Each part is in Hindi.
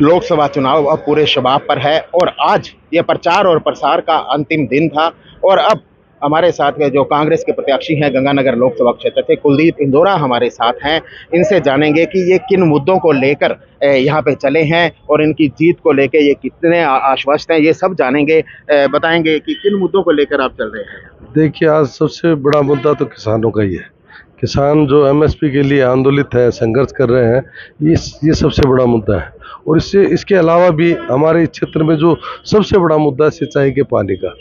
लोकसभा चुनाव अब पूरे शबाब पर है और आज ये प्रचार और प्रसार का अंतिम दिन था। और अब हमारे साथ के जो कांग्रेस के प्रत्याशी हैं गंगानगर लोकसभा क्षेत्र से कुलदीप इंदौरा हमारे साथ हैं। इनसे जानेंगे कि ये किन मुद्दों को लेकर यहाँ पे चले हैं और इनकी जीत को लेकर ये कितने आश्वस्त हैं, ये सब जानेंगे। बताएंगे कि किन मुद्दों को लेकर आप चल रहे हैं। देखिए, आज सबसे बड़ा मुद्दा तो किसानों का ही है। किसान जो एमएसपी के लिए आंदोलित है, संघर्ष कर रहे हैं, ये सबसे बड़ा मुद्दा है। और इसके अलावा भी हमारे इस क्षेत्र में जो सबसे बड़ा मुद्दा है सिंचाई के पानी का।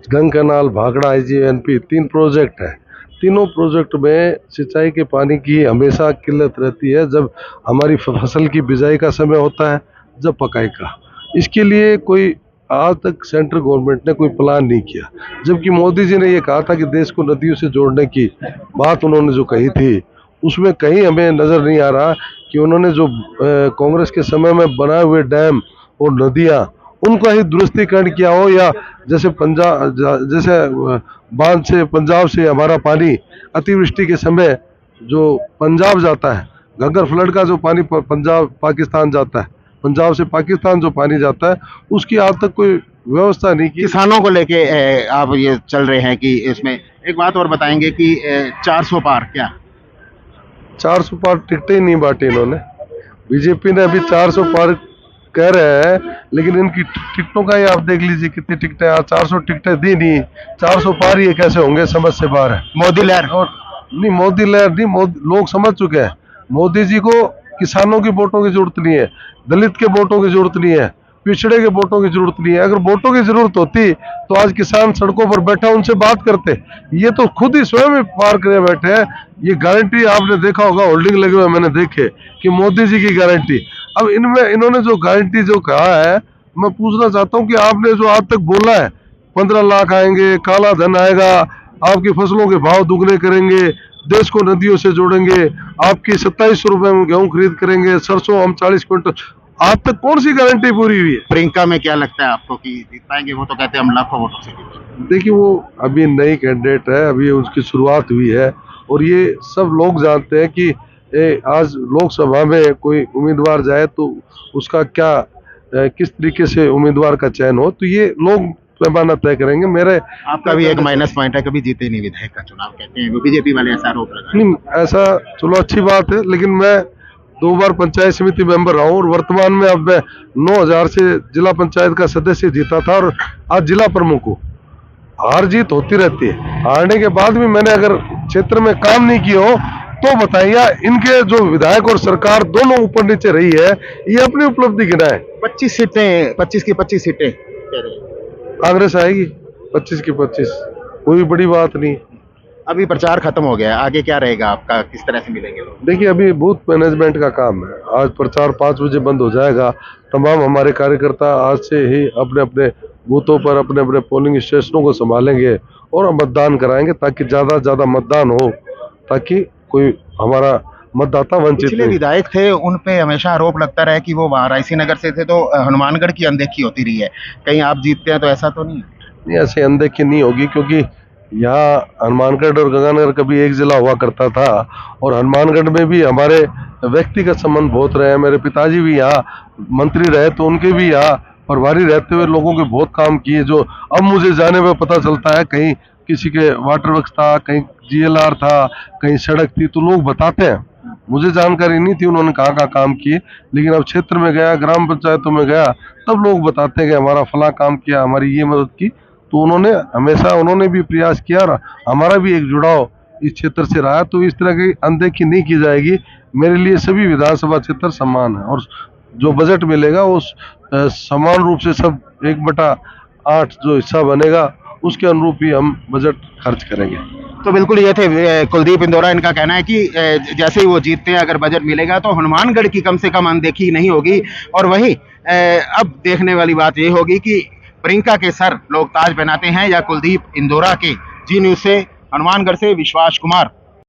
गंग कैनाल, भाखड़ा, आईजीएनपी 3 प्रोजेक्ट है। तीनों प्रोजेक्ट में सिंचाई के पानी की हमेशा किल्लत रहती है, जब हमारी फसल की बिजाई का समय होता है, जब पकाई का। इसके लिए कोई आज तक सेंट्रल गवर्नमेंट ने कोई प्लान नहीं किया। जबकि मोदी जी ने ये कहा था कि देश को नदियों से जोड़ने की बात उन्होंने जो कही थी, उसमें कहीं हमें नज़र नहीं आ रहा कि उन्होंने जो कांग्रेस के समय में बनाए हुए डैम और नदियाँ, उनका ही दुरुस्तीकरण किया हो, या जैसे बांध से पंजाब से हमारा पानी अतिवृष्टि के समय जो पंजाब जाता है, घग्गर फ्लड का जो पानी पंजाब पाकिस्तान जाता है, पंजाब से पाकिस्तान जो पानी जाता है, उसकी आज तक कोई व्यवस्था नहीं की। किसानों को लेके आप ये चल रहे हैं कि इसमें एक बात और बताएंगे कि 400 पार क्या 400 पार टिकटें ही नहीं बांटी इन्होंने। बीजेपी ने अभी 400 पार कह रहे हैं, लेकिन इनकी टिकटों का ही आप देख लीजिए कितनी टिकटें, 400 टिकटें दी नहीं। 400 पार ये कैसे होंगे, समझ से बाहर है। मोदी लहर और नहीं, मोदी लहर नहीं, लोग समझ चुके हैं मोदी जी को किसानों की वोटों की जरूरत नहीं है, दलित के वोटों की जरूरत नहीं है, पिछड़े के वोटों की जरूरत नहीं है। अगर वोटों की जरूरत होती तो आज किसान सड़कों पर बैठा उनसे बात करते। ये तो खुद ही स्वयं ही पार करे बैठे हैं। ये गारंटी आपने देखा होगा, होल्डिंग लगे हुए मैंने देखे कि मोदी जी की गारंटी। अब इन्होंने जो गारंटी जो कहा है, मैं पूछना चाहता हूँ कि आपने जो आज तक बोला है 15 लाख आएंगे, काला धन आएगा, आपकी फसलों के भाव दुगने करेंगे, देश को नदियों से जोड़ेंगे, आपकी 2700 रुपए में गेहूं खरीद करेंगे, सरसों हम 40 क्विंटल, आज तक कौन सी गारंटी पूरी हुई है? प्रियंका में क्या लगता है आपको कि जीत पाएंगे? वो तो कहते हैं हम लाखों वोटों से जीतेंगे। देखिए, वो अभी नई कैंडिडेट है, अभी उसकी शुरुआत हुई है। और ये सब लोग जानते हैं कि आज लोकसभा में कोई उम्मीदवार जाए तो उसका क्या किस तरीके से उम्मीदवार का चयन हो, तो ये लोग पैमाना तय करेंगे। मेरे आपका भी एक माइनस पॉइंट है, कभी जीते नहीं विधायक का चुनाव, कहते हैं बीजेपी वाले ऐसा आरोप लगा। नहीं, ऐसा चलो अच्छी बात है, लेकिन मैं 2 बार पंचायत समिति मेंबर रहा हूँ और वर्तमान में अब मैं 9000 से जिला पंचायत का सदस्य जीता था और आज जिला प्रमुख हूँ। हार जीत होती रहती है, हारने के बाद भी मैंने अगर क्षेत्र में काम नहीं किया हो तो बताइए। इनके जो विधायक और सरकार दोनों ऊपर नीचे रही है, ये अपनी उपलब्धि गिनाए। 25 सीटें, 25 की 25 सीटें कह रहे हैं। कांग्रेस आएगी 25 की 25, कोई बड़ी बात नहीं। अभी प्रचार खत्म हो गया है, आगे क्या रहेगा आपका, किस तरह से मिलेंगे लोग? देखिए, अभी बूथ मैनेजमेंट का काम है। आज प्रचार 5 बजे बंद हो जाएगा। तमाम हमारे कार्यकर्ता आज से ही अपने अपने बूथों पर अपने अपने पोलिंग स्टेशनों को संभालेंगे और मतदान कराएंगे, ताकि ज्यादा से ज्यादा मतदान हो, ताकि कोई हमारा मतदाता वंचित पिछले विधायक थे, उन पे हमेशा आरोप लगता रहा कि वो वाराणसी नगर से थे, तो हनुमानगढ़ की अनदेखी होती रही है। कहीं आप जीतते हैं तो ऐसा तो नहीं? नहीं, ऐसे अनदेखी नहीं होगी, क्योंकि यहाँ हनुमानगढ़ और गंगानगर कभी एक जिला हुआ करता था और हनुमानगढ़ में भी हमारे व्यक्तिगत संबंध बहुत रहे हैं। मेरे पिताजी भी यहाँ मंत्री रहे, तो उनके भी यहाँ प्रभारी रहते हुए लोगों के बहुत काम किए, जो अब मुझे जाने में पता चलता है। कहीं किसी के वाटर वर्क्स था, कहीं जीएलआर था, कहीं सड़क थी, तो लोग बताते हैं। मुझे जानकारी नहीं थी उन्होंने कहाँ कहाँ काम किए, लेकिन अब क्षेत्र में गया, ग्राम पंचायतों में गया, तब लोग बताते हैं कि हमारा फला काम किया, हमारी ये मदद की। तो उन्होंने भी प्रयास किया और हमारा भी एक जुड़ाव इस क्षेत्र से रहा। तो इस तरह की अनदेखी नहीं की जाएगी। मेरे लिए सभी विधानसभा क्षेत्र समान है और जो बजट मिलेगा उस समान रूप से सब 1/8 जो हिस्सा बनेगा उसके अनुरूप ही हम बजट खर्च करेंगे। तो बिल्कुल ये थे कुलदीप इंदौरा। इनका कहना है कि जैसे ही वो जीतते हैं, अगर बजट मिलेगा तो हनुमानगढ़ की कम से कम अनदेखी नहीं होगी। और वहीं अब देखने वाली बात ये होगी कि प्रियंका के सर लोग ताज पहनाते हैं या कुलदीप इंदौरा के। जी न्यूज़ से हनुमानगढ़ से विश्वास कुमार।